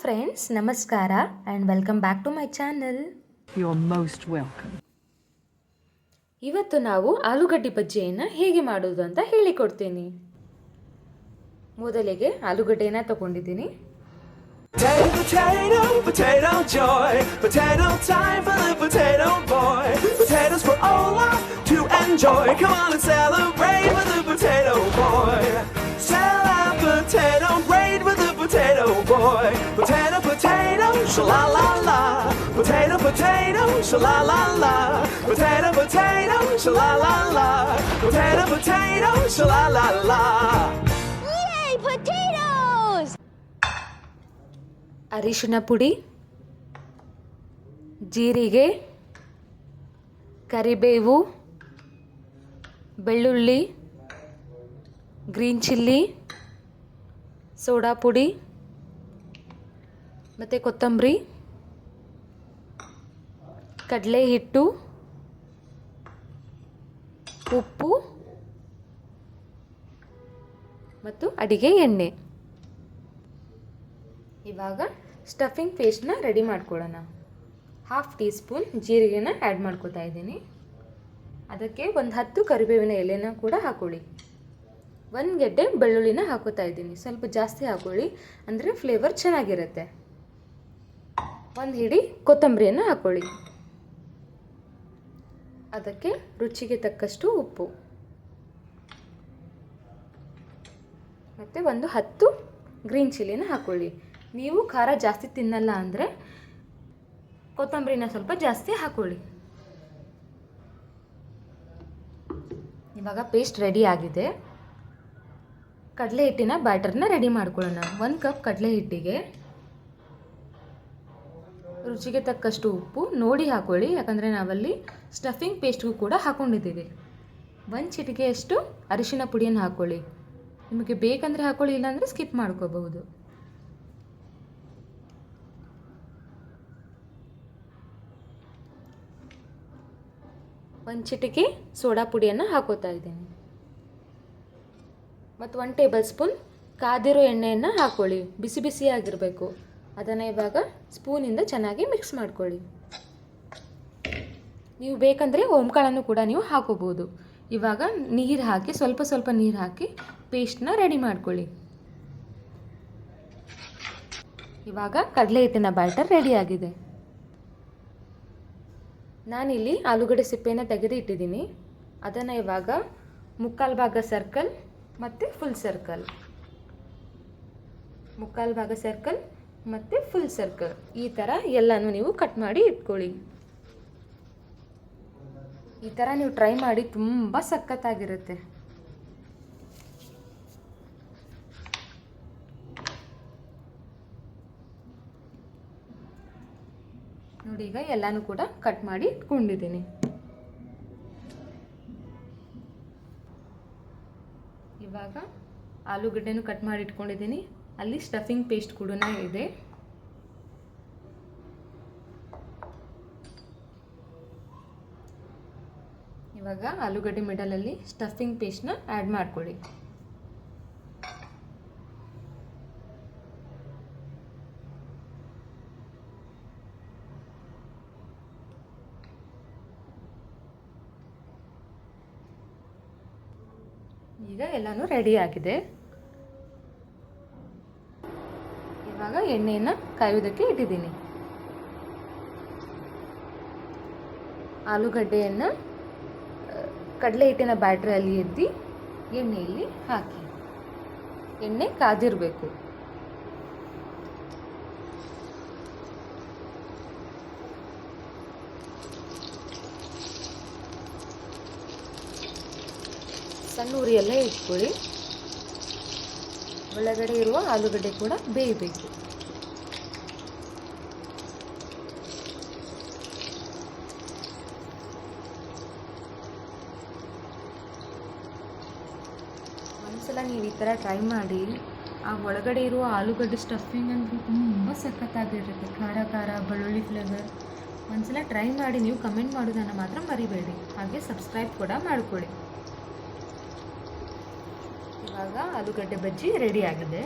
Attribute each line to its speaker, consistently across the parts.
Speaker 1: Friends, ನಮಸ್ಕಾರ and welcome back to my channel.
Speaker 2: You're most welcome.
Speaker 1: ಇವತ್ತು ನಾವು ಆಲೂಗಡ್ಡೆ ಬಜ್ಜಿಯನ್ನು ಹೇಗೆ ಮಾಡೋದು ಅಂತ ಹೇಳಿಕೊಡ್ತೀನಿ. ಮೊದಲಿಗೆ ಆಲೂಗಡ್ಡೆಯನ್ನು ತಗೊಂಡಿದ್ದೀನಿ.
Speaker 3: Potato, potato joy. Potato time for the potato boy. Potatoes for all to enjoy. Come on and celebrate with the potato boy. Celebrate with the potato boy. Potato, potato, sha la la. Potato, potato, sha la la. Potato, potato, sha la la. Potato, potato, sha la la.
Speaker 4: Yay, potatoes!
Speaker 1: ಅರಿಶಿನ ಪುಡಿ, ಜೀರಿಗೆ, ಕರಿಬೇವು, ಬೆಳ್ಳುಳ್ಳಿ, green chilli, soda ಪುಡಿ ಮತ್ತು ಕೊತ್ತಂಬರಿ, ಕಡಲೆ ಹಿಟ್ಟು, ಉಪ್ಪು ಮತ್ತು ಅಡಿಗೆ ಎಣ್ಣೆ. ಇವಾಗ ಸ್ಟಫಿಂಗ್ ಪೇಸ್ಟ್ನ ರೆಡಿ ಮಾಡ್ಕೊಳ್ಳೋಣ. 1/2 ಟೀ ಸ್ಪೂನ್ ಜೀರಿಗೆನ ಆ್ಯಡ್ ಮಾಡ್ಕೊತಾ ಇದ್ದೀನಿ. ಅದಕ್ಕೆ ಒಂದು 10 ಕರಿಬೇವಿನ ಎಲೆನ ಕೂಡ ಹಾಕೊಳ್ಳಿ. 1 ಗೆಡ್ಡೆ ಬೆಳ್ಳುಳ್ಳಿನ ಹಾಕೋತಾ ಇದ್ದೀನಿ. ಸ್ವಲ್ಪ ಜಾಸ್ತಿ ಹಾಕೊಳ್ಳಿ, ಅಂದರೆ ಫ್ಲೇವರ್ ಚೆನ್ನಾಗಿರುತ್ತೆ. 1 ಹಿಡಿ ಕೊತ್ತಂಬರಿಯನ್ನು ಹಾಕೊಳ್ಳಿ. ಅದಕ್ಕೆ ರುಚಿಗೆ ತಕ್ಕಷ್ಟು ಉಪ್ಪು ಮತ್ತು ಒಂದು 10 ಗ್ರೀನ್ ಚಿಲ್ಲಿನ ಹಾಕೊಳ್ಳಿ. ನೀವು ಖಾರ ಜಾಸ್ತಿ ತಿನ್ನಲ್ಲ ಅಂದರೆ ಕೊತ್ತಂಬರಿನ ಸ್ವಲ್ಪ ಜಾಸ್ತಿ ಹಾಕೊಳ್ಳಿ. ಇವಾಗ ಪೇಸ್ಟ್ ರೆಡಿ ಆಗಿದೆ. ಕಡಲೆ ಹಿಟ್ಟಿನ ಬ್ಯಾಟರ್ನ ರೆಡಿ ಮಾಡ್ಕೊಳ್ಳೋಣ. 1 ಕಪ್ ಕಡಲೆ ಹಿಟ್ಟಿಗೆ ರುಚಿಗೆ ತಕ್ಕಷ್ಟು ಉಪ್ಪು ನೋಡಿ ಹಾಕೊಳ್ಳಿ, ಯಾಕಂದರೆ ನಾವಲ್ಲಿ ಸ್ಟಫಿಂಗ್ ಪೇಸ್ಟ್ಗೂ ಕೂಡ ಹಾಕ್ಕೊಂಡಿದ್ದೀವಿ. 1 ಚಿಟಿಕೆಯಷ್ಟು ಅರಿಶಿನ ಪುಡಿಯನ್ನು ಹಾಕ್ಕೊಳ್ಳಿ. ನಿಮಗೆ ಬೇಕಂದರೆ ಹಾಕೊಳ್ಳಿ, ಇಲ್ಲಾಂದರೆ ಸ್ಕಿಪ್ ಮಾಡ್ಕೋಬಹುದು. ಒಂದು ಚಿಟಿಕೆ ಸೋಡಾ ಪುಡಿಯನ್ನು ಹಾಕೋತಾ ಇದ್ದೀನಿ. ಮತ್ತು 1 ಟೇಬಲ್ ಸ್ಪೂನ್ ಕಾದಿರೋ ಎಣ್ಣೆಯನ್ನು ಹಾಕ್ಕೊಳ್ಳಿ. ಬಿಸಿ ಬಿಸಿಯಾಗಿರಬೇಕು. ಅದನ್ನು ಇವಾಗ ಸ್ಪೂನಿಂದ ಚೆನ್ನಾಗಿ ಮಿಕ್ಸ್ ಮಾಡ್ಕೊಳ್ಳಿ. ನೀವು ಬೇಕಂದರೆ ಓಂಕಾಳನ್ನು ಕೂಡ ನೀವು ಹಾಕೋಬೋದು. ಇವಾಗ ನೀರು ಹಾಕಿ ಸ್ವಲ್ಪ ಸ್ವಲ್ಪ ನೀರು ಹಾಕಿ ಪೇಸ್ಟ್ನ ರೆಡಿ ಮಾಡ್ಕೊಳ್ಳಿ. ಇವಾಗ ಕಡಲೆ ಹಿಟ್ಟಿನ ಬ್ಯಾಟರ್ ರೆಡಿಯಾಗಿದೆ. ನಾನಿಲ್ಲಿ ಆಲೂಗಡ್ಡೆ ಸಿಪ್ಪೆಯನ್ನು ತೆಗೆದು ಇಟ್ಟಿದ್ದೀನಿ. ಅದನ್ನು ಇವಾಗ 3/4 ಭಾಗ ಸರ್ಕಲ್ ಮತ್ತು ಫುಲ್ ಸರ್ಕಲ್, 3/4 ಭಾಗ ಸರ್ಕಲ್ ಮತ್ತು ಫುಲ್ ಸರ್ಕಲ್, ಈ ಥರ ಎಲ್ಲನೂ ನೀವು ಕಟ್ ಮಾಡಿ ಇಟ್ಕೊಳ್ಳಿ. ಈ ಥರ ನೀವು ಟ್ರೈ ಮಾಡಿ, ತುಂಬ ಸಖತ್ತಾಗಿರುತ್ತೆ. ನೋಡಿ, ಈಗ ಎಲ್ಲನೂ ಕೂಡ ಕಟ್ ಮಾಡಿ ಇಟ್ಕೊಂಡಿದ್ದೀನಿ. ಇವಾಗ ಆಲೂಗಡ್ಡೆನೂ ಕಟ್ ಮಾಡಿ ಇಟ್ಕೊಂಡಿದ್ದೀನಿ. ಅಲ್ಲಿ ಸ್ಟಫಿಂಗ್ ಪೇಸ್ಟ್ ಕೂಡ ಇದೆ. ಇವಾಗ ಆಲೂಗಡ್ಡೆ ಮಿಡಲಲ್ಲಿ ಸ್ಟಫಿಂಗ್ ಪೇಸ್ಟ್ನ ಆ್ಯಡ್ ಮಾಡ್ಕೊಳ್ಳಿ. ಈಗ ಎಲ್ಲನೂ ರೆಡಿ ಆಗಿದೆ. ಇವಾಗ ಎಣ್ಣೆಯನ್ನು ಕಾಯೋದಕ್ಕೆ ಇಟ್ಟಿದ್ದೀನಿ. ಆಲೂಗಡ್ಡೆಯನ್ನು ಕಡಲೆ ಹಿಟ್ಟಿನ ಬ್ಯಾಟ್ರಲ್ಲಿ ಎತ್ತಿ ಎಣ್ಣೆಯಲ್ಲಿ ಹಾಕಿ. ಎಣ್ಣೆ ಕಾದಿರಬೇಕು. ಸಣ್ಣ ಉರಿಯಲ್ಲೇ ಇಟ್ಕೊಳ್ಳಿ. ಒಳಗಡೆ ಇರುವ ಆಲೂಗಡ್ಡೆ ಕೂಡ ಬೇಯಬೇಕು. ಒಂದ್ಸಲ ನೀವು ಈ ಥರ ಟ್ರೈ ಮಾಡಿ. ಆ ಒಳಗಡೆ ಇರುವ ಆಲೂಗಡ್ಡೆ ಸ್ಟಫಿಂಗ್ ಅಂದರೆ ತುಂಬ ಸಖತ್ತಾಗಿರುತ್ತೆ. ಖಾರ ಖಾರ ಬೆಳ್ಳುಳ್ಳಿ ಫ್ಲೇವರ್. ಒಂದ್ಸಲ ಟ್ರೈ ಮಾಡಿ. ನೀವು ಕಮೆಂಟ್ ಮಾಡೋದನ್ನು ಮಾತ್ರ ಮರಿಬೇಡಿ. ಹಾಗೆ ಸಬ್ಸ್ಕ್ರೈಬ್ ಕೂಡ ಮಾಡಿಕೊಳ್ಳಿ. ಇವಾಗ ಆಲೂಗಡ್ಡೆ ಬಜ್ಜಿ ರೆಡಿ ಆಗಿದೆ.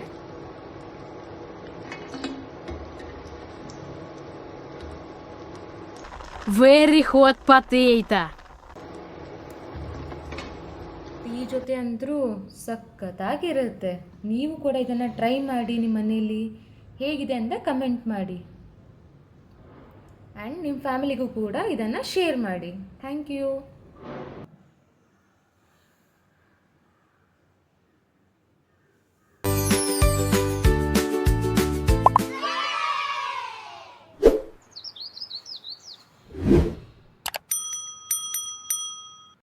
Speaker 5: Very hot potato.
Speaker 1: ಟೀ ಜೊತೆ ಅಂದರೂ ಸಖತ್ತಾಗಿರುತ್ತೆ. ನೀವು ಕೂಡ ಇದನ್ನು ಟ್ರೈ ಮಾಡಿ ನಿಮ್ಮ ಮನೇಲಿ ಹೇಗಿದೆ ಅಂತ ಕಮೆಂಟ್ ಮಾಡಿ. ಆ್ಯಂಡ್ ನಿಮ್ಮ ಫ್ಯಾಮಿಲಿಗೂ ಕೂಡ ಇದನ್ನು ಶೇರ್ ಮಾಡಿ. Thank you.